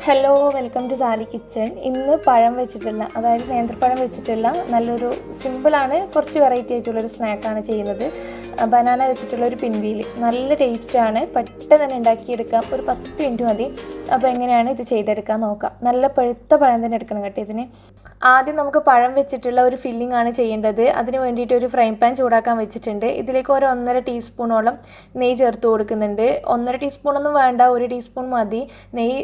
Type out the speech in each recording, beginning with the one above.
Hello, welcome to Sali kitchen. ഇന്ന് പഴം വെച്ചിട്ടുള്ള, അതായത് നേന്ത്രപ്പഴം വെച്ചിട്ടുള്ള നല്ലൊരു സിമ്പിളാണ്, കുറച്ച് വെറൈറ്റി ആയിട്ടുള്ളൊരു സ്നാക്കാണ് ചെയ്യുന്നത്. ബനാന വെച്ചിട്ടുള്ളൊരു പിൻവീൽ നല്ല ടേസ്റ്റാണ്, പെട്ടെന്ന് തന്നെ ഉണ്ടാക്കിയെടുക്കാം. ഒരു 10 മിനിറ്റ് മതി. അപ്പോൾ എങ്ങനെയാണ് ഇത് ചെയ്തെടുക്കാൻ നോക്കാം. നല്ല പഴുത്ത പഴം തന്നെ എടുക്കണം കേട്ടോ ഇതിന്. ആദ്യം നമുക്ക് പഴം വെച്ചിട്ടുള്ള ഒരു ഫില്ലിംഗ് ആണ് ചെയ്യേണ്ടത്. അതിന് വേണ്ടിയിട്ട് ഒരു ഫ്രൈ പാൻ ചൂടാക്കാൻ വെച്ചിട്ടുണ്ട്. ഇതിലേക്ക് ഒരു 1.5 ടീസ്പൂണോളം നെയ്യ് ചേർത്ത് കൊടുക്കുന്നുണ്ട്. 1.5 ടീസ്പൂണൊന്നും വേണ്ട, 1 ടീസ്പൂൺ മതി. നെയ്യ്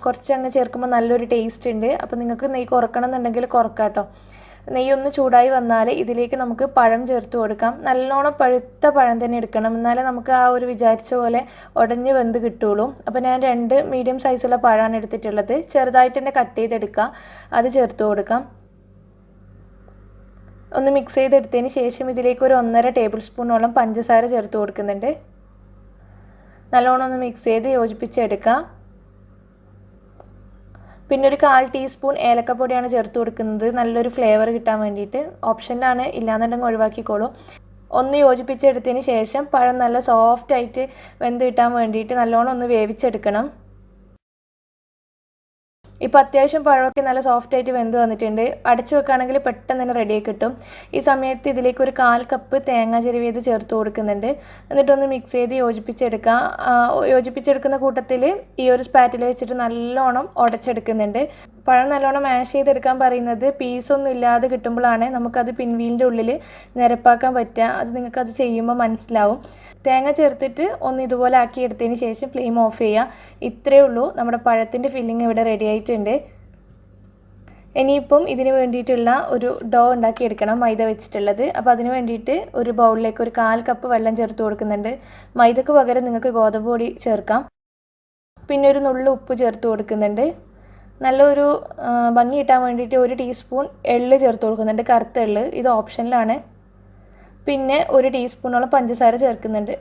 കുറച്ച് അങ്ങ് ചേർക്കുമ്പോൾ നല്ലൊരു ടേസ്റ്റ് ഉണ്ട്. അപ്പോൾ നിങ്ങൾക്ക് നെയ്യ് കുറക്കണം എന്നുണ്ടെങ്കിൽ കുറക്കാം കേട്ടോ. നെയ്യൊന്ന് ചൂടായി വന്നാൽ ഇതിലേക്ക് നമുക്ക് പഴം ചേർത്ത് കൊടുക്കാം. നല്ലോണം പഴുത്ത പഴം തന്നെ എടുക്കണം, എന്നാലേ നമുക്ക് ആ ഒരു വിചാരിച്ച പോലെ ഉടഞ്ഞ് വെന്ത് കിട്ടുള്ളൂ. അപ്പോൾ ഞാൻ 2 മീഡിയം സൈസുള്ള പഴമാണ് എടുത്തിട്ടുള്ളത്. ചെറുതായിട്ട് തന്നെ കട്ട് ചെയ്തെടുക്കുക, അത് ചേർത്ത് കൊടുക്കാം. ഒന്ന് മിക്സ് ചെയ്തെടുത്തതിന് ശേഷം ഇതിലേക്ക് ഒരു 1.5 ടേബിൾ സ്പൂണോളം പഞ്ചസാര ചേർത്ത് കൊടുക്കുന്നുണ്ട്. നല്ലോണം ഒന്ന് മിക്സ് ചെയ്ത് യോജിപ്പിച്ചെടുക്കാം. പിന്നെ ഒരു 1/4 ടീസ്പൂൺ ഏലക്കപ്പൊടിയാണ് ചേർത്ത് കൊടുക്കുന്നത്, നല്ലൊരു ഫ്ലേവർ കിട്ടാൻ വേണ്ടിയിട്ട്. ഓപ്ഷനിലാണ്, ഇല്ലാന്നുണ്ടെങ്കിൽ ഒഴിവാക്കിക്കോളൂ. ഒന്ന് യോജിപ്പിച്ചെടുത്തതിന് ശേഷം പഴം നല്ല സോഫ്റ്റായിട്ട് വെന്ത് കിട്ടാൻ വേണ്ടിയിട്ട് നല്ലോണം ഒന്ന് വേവിച്ചെടുക്കണം. ഇപ്പോൾ അത്യാവശ്യം പഴമൊക്കെ നല്ല സോഫ്റ്റായിട്ട് വെന്ത് വന്നിട്ടുണ്ട്. അടച്ചു വെക്കുകയാണെങ്കിൽ പെട്ടെന്ന് തന്നെ റെഡിയായി കിട്ടും. ഈ സമയത്ത് ഇതിലേക്ക് ഒരു 1/4 കപ്പ് തേങ്ങ ചിരവിയത് ചേർത്ത് കൊടുക്കുന്നുണ്ട്. എന്നിട്ടൊന്ന് മിക്സ് ചെയ്ത് യോജിപ്പിച്ചെടുക്കാം. യോജിപ്പിച്ചെടുക്കുന്ന കൂട്ടത്തിൽ ഈ ഒരു സ്പാറ്റിൽ വെച്ചിട്ട് നല്ലോണം ഉടച്ചെടുക്കുന്നുണ്ട്. പഴം നല്ലോണം മാഷ് ചെയ്തെടുക്കാൻ പറയുന്നത് പീസൊന്നും ഇല്ലാതെ കിട്ടുമ്പോഴാണ് നമുക്കത് പിൻവീലിൻ്റെ ഉള്ളിൽ നിരപ്പാക്കാൻ പറ്റുക. അത് നിങ്ങൾക്കത് ചെയ്യുമ്പോൾ മനസ്സിലാവും. തേങ്ങ ചേർത്തിട്ട് ഒന്ന് ഇതുപോലെ ആക്കി എടുത്തതിന് ശേഷം ഫ്ലെയിം ഓഫ് ചെയ്യുക. ഇത്രയേ ഉള്ളൂ, നമ്മുടെ പഴത്തിൻ്റെ ഫില്ലിങ് ഇവിടെ റെഡി ആയിട്ടുണ്ട്. ഇനിയിപ്പം ഇതിന് വേണ്ടിയിട്ടുള്ള ഒരു ഡോ ഉണ്ടാക്കിയെടുക്കണം, മൈദ വെച്ചിട്ടുള്ളത്. അപ്പോൾ അതിന് വേണ്ടിയിട്ട് ഒരു ബൗളിലേക്ക് ഒരു 1/4 കപ്പ് വെള്ളം ചേർത്ത് കൊടുക്കുന്നുണ്ട്. മൈദക്ക് പകരം നിങ്ങൾക്ക് ഗോതമ്പ് പൊടി ചേർക്കാം. പിന്നെ ഒരു നുള്ളു ഉപ്പ് ചേർത്ത് കൊടുക്കുന്നുണ്ട്. നല്ലൊരു ഭംഗി കിട്ടാൻ വേണ്ടിയിട്ട് 1 ടീസ്പൂൺ എള്ള് ചേർത്ത് കൊടുക്കുന്നുണ്ട്, കറുത്ത എള്ള്. ഇത് ഓപ്ഷനിലാണ്. പിന്നെ 1 ടീസ്പൂണോളം പഞ്ചസാര ചേർക്കുന്നുണ്ട്.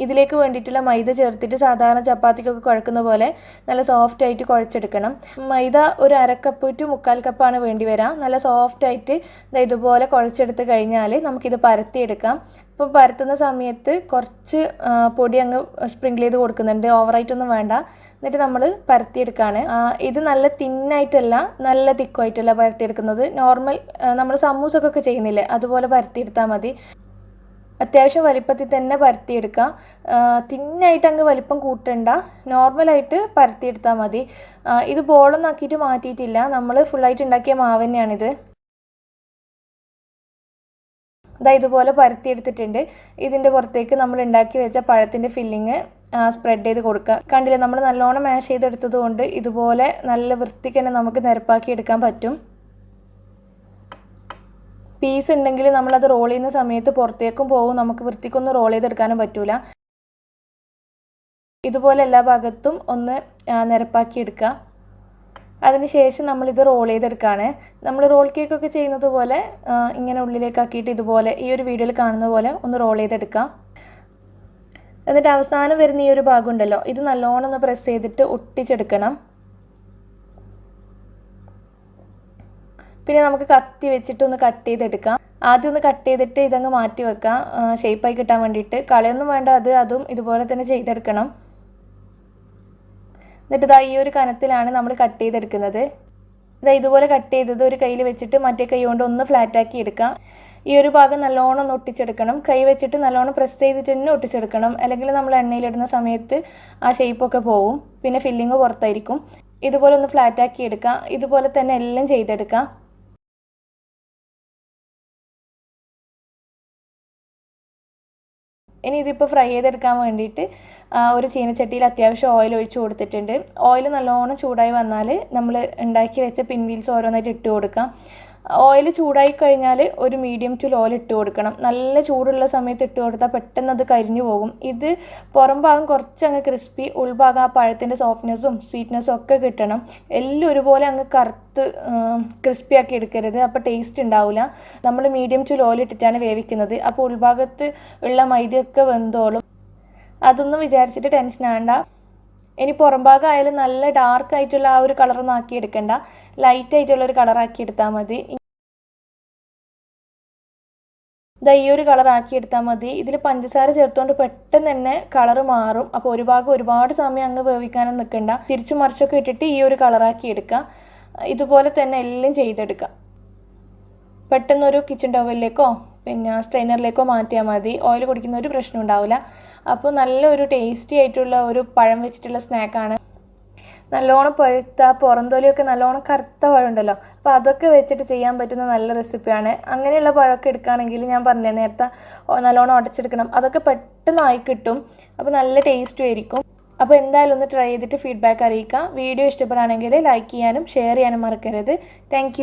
ഇതിലേക്ക് വേണ്ടിയിട്ടുള്ള മൈദ ചേർത്തിട്ട് സാധാരണ ചപ്പാത്തിക്കൊക്കെ കുഴക്കുന്ന പോലെ നല്ല സോഫ്റ്റായിട്ട് കുഴച്ചെടുക്കണം. മൈദ ഒരു 1/2 കപ്പ് ടു 1/4 കപ്പാണ് വേണ്ടി വരാം. നല്ല സോഫ്റ്റായിട്ട് ഇതുപോലെ കുഴച്ചെടുത്ത് കഴിഞ്ഞാൽ നമുക്കിത് പരത്തിയെടുക്കാം. ഇപ്പോൾ പരത്തുന്ന സമയത്ത് കുറച്ച് പൊടി അങ്ങ് സ്പ്രിങ്കിൾ ചെയ്ത് കൊടുക്കുന്നുണ്ട്, ഓവറായിട്ടൊന്നും വേണ്ട. എന്നിട്ട് നമ്മൾ പരത്തിയെടുക്കുകയാണ്. ഇത് നല്ല തിന്നായിട്ടല്ല, നല്ല തിക്കുമായിട്ടല്ല പരത്തിയെടുക്കുന്നത്. നോർമൽ നമ്മൾ സമൂസക്കൊക്കെ ചെയ്യുന്നില്ലേ, അതുപോലെ പരത്തിയെടുത്താൽ മതി. അത്യാവശ്യം വലിപ്പത്തിൽ തന്നെ പരത്തിയെടുക്കുക. തിന്നായിട്ട് അങ്ങ് വലിപ്പം കൂട്ടണ്ട, നോർമലായിട്ട് പരത്തിയെടുത്താൽ മതി. ഇത് ബോളൊന്നും ആക്കിയിട്ട് മാറ്റിയിട്ടില്ല, നമ്മൾ ഫുള്ളായിട്ട് ഉണ്ടാക്കിയ മാവ് തന്നെയാണിത്. ഇതുപോലെ പരത്തിയെടുത്തിട്ടുണ്ട്. ഇതിൻ്റെ പുറത്തേക്ക് നമ്മൾ ഉണ്ടാക്കി വെച്ച പഴത്തിൻ്റെ ഫില്ലിങ് സ്പ്രെഡ് ചെയ്ത് കൊടുക്കുക. കണ്ടില്ലേ, നമ്മൾ നല്ലോണം മാഷ് ചെയ്തെടുത്തത് കൊണ്ട് ഇതുപോലെ നല്ല വൃത്തിക്ക് തന്നെ നമുക്ക് നിരപ്പാക്കി എടുക്കാൻ പറ്റും. പീസ് ഉണ്ടെങ്കിൽ നമ്മളത് റോൾ ചെയ്യുന്ന സമയത്ത് പുറത്തേക്കും പോകും, നമുക്ക് വൃത്തിക്കൊന്നും റോൾ ചെയ്തെടുക്കാനും പറ്റൂല. ഇതുപോലെ എല്ലാ ഭാഗത്തും ഒന്ന് നിരപ്പാക്കി എടുക്കുക. അതിനുശേഷം നമ്മളിത് റോൾ ചെയ്തെടുക്കുകയാണ്. നമ്മൾ റോൾ കേക്കൊക്കെ ചെയ്യുന്നത് പോലെ ഇങ്ങനെ ഉള്ളിലേക്കാക്കിയിട്ട് ഇതുപോലെ ഈ ഒരു വീഡിയോയിൽ കാണുന്ന പോലെ ഒന്ന് റോൾ ചെയ്തെടുക്കുക. എന്നിട്ട് അവസാനം വരുന്ന ഈ ഒരു ഭാഗം ഉണ്ടല്ലോ, ഇത് നല്ലോണം ഒന്ന് പ്രസ് ചെയ്തിട്ട് ഒട്ടിച്ചെടുക്കണം. പിന്നെ നമുക്ക് കത്തി വെച്ചിട്ട് ഒന്ന് കട്ട് ചെയ്തെടുക്കാം. ആദ്യം ഒന്ന് കട്ട് ചെയ്തിട്ട് ഇതങ്ങ് മാറ്റി വെക്കാം, ഷേപ്പായി കിട്ടാൻ വേണ്ടിയിട്ട്. കളയൊന്നും വേണ്ട, അതും ഇതുപോലെ തന്നെ ചെയ്തെടുക്കണം. എന്നിട്ട് ഈ ഒരു കനത്തിലാണ് നമ്മൾ കട്ട് ചെയ്തെടുക്കുന്നത്. ഇതുപോലെ കട്ട് ചെയ്തത് ഒരു കയ്യിൽ വെച്ചിട്ട് മറ്റേ കൈ കൊണ്ട് ഒന്ന് ഫ്ലാറ്റാക്കി എടുക്കാം. ഈ ഒരു ഭാഗം നല്ലോണം ഒന്ന് ഒട്ടിച്ചെടുക്കണം. കൈ വെച്ചിട്ട് നല്ലോണം പ്രസ് ചെയ്തിട്ട് തന്നെ ഒട്ടിച്ചെടുക്കണം, അല്ലെങ്കിൽ നമ്മൾ എണ്ണയിലിടുന്ന സമയത്ത് ആ ഷേപ്പൊക്കെ പോവും, പിന്നെ ഫില്ലിങ് പുറത്തായിരിക്കും. ഇതുപോലെ ഒന്ന് ഫ്ലാറ്റാക്കി എടുക്കാം. ഇതുപോലെ തന്നെ എല്ലാം ചെയ്തെടുക്കാം. ഇനി ഇതിപ്പോൾ ഫ്രൈ ചെയ്തെടുക്കാൻ വേണ്ടിയിട്ട് ഒരു ചീനച്ചട്ടിയിൽ അത്യാവശ്യം ഓയിൽ ഒഴിച്ച് കൊടുത്തിട്ടുണ്ട്. ഓയിൽ നല്ലോണം ചൂടായി വന്നാൽ നമ്മൾ ഉണ്ടാക്കി വെച്ച പിൻവീൽസ് ഓരോന്നായിട്ട് ഇട്ട് കൊടുക്കാം. ഓയിൽ ചൂടായി കഴിഞ്ഞാൽ ഒരു മീഡിയം ടു ലോയിൽ ഇട്ട് കൊടുക്കണം. നല്ല ചൂടുള്ള സമയത്ത് ഇട്ട് കൊടുത്താൽ പെട്ടെന്ന് അത് കരിഞ്ഞു പോകും. ഇത് പുറം ഭാഗം കുറച്ചങ്ങ് ക്രിസ്പി, ഉൾഭാഗം ആ പഴത്തിൻ്റെ സോഫ്റ്റ്നെസ്സും സ്വീറ്റ്നെസ്സും ഒക്കെ കിട്ടണം. എല്ലാം ഒരുപോലെ അങ്ങ് കറുത്ത് ക്രിസ്പി ആക്കി എടുക്കരുത്, അപ്പോൾ ടേസ്റ്റ് ഉണ്ടാവില്ല. നമ്മൾ മീഡിയം ടു ലോയിൽ ഇട്ടിട്ടാണ് വേവിക്കുന്നത്. അപ്പോൾ ഉൾഭാഗത്ത് ഉള്ള മൈദയൊക്കെ വെന്തോളും. അതൊന്നും വിചാരിച്ചിട്ട് ടെൻഷൻ ആവണ്ട. ഇനി പുറം ഭാഗം ആയാലും നല്ല ഡാർക്ക് ആയിട്ടുള്ള ആ ഒരു കളറൊന്നും ആക്കി എടുക്കണ്ട, ലൈറ്റ് ആയിട്ടുള്ള ഒരു കളറാക്കി എടുത്താൽ മതി. ഇതാ ഈ ഒരു കളർ ആക്കി എടുത്താൽ മതി. ഇതിൽ പഞ്ചസാര ചേർത്തുകൊണ്ട് പെട്ടെന്ന് തന്നെ കളർ മാറും. അപ്പോൾ ഒരുപാട് സമയം അങ്ങ് വേവിക്കാനും നിൽക്കണ്ട. തിരിച്ചു മറിച്ചൊക്കെ ഇട്ടിട്ട് ഈ ഒരു കളറാക്കി എടുക്കുക. ഇതുപോലെ തന്നെ എല്ലാം ചെയ്തെടുക്കുക. പെട്ടെന്നൊരു കിച്ചൺ ടവലിലേക്കോ പിന്നെ സ്ട്രെയിനറിലേക്കോ മാറ്റിയാൽ മതി. ഓയിൽ കുടിക്കുന്ന ഒരു പ്രശ്നം ഉണ്ടാവില്ല. അപ്പോൾ നല്ലൊരു ടേസ്റ്റി ആയിട്ടുള്ള ഒരു പഴം വെച്ചിട്ടുള്ള സ്നാക്കാണ്. നല്ലോണം പഴുത്ത പുറംതൊലിയൊക്കെ നല്ലോണം കറുത്ത പഴം ഉണ്ടല്ലോ, അപ്പോൾ അതൊക്കെ വെച്ചിട്ട് ചെയ്യാൻ പറ്റുന്ന നല്ല റെസിപ്പിയാണ്. അങ്ങനെയുള്ള പഴമൊക്കെ എടുക്കുകയാണെങ്കിൽ ഞാൻ പറഞ്ഞത് നേരത്തെ നല്ലോണം ഉടച്ചെടുക്കണം, അതൊക്കെ പെട്ടെന്നായി കിട്ടും. അപ്പോൾ നല്ല ടേസ്റ്റും ആയിരിക്കും. അപ്പോൾ എന്തായാലും ഒന്ന് ട്രൈ ചെയ്തിട്ട് ഫീഡ്ബാക്ക് അറിയിക്കുക. വീഡിയോ ഇഷ്ടപ്പെടുകയാണെങ്കിൽ ലൈക്ക് ചെയ്യാനും ഷെയർ ചെയ്യാനും മറക്കരുത്. താങ്ക്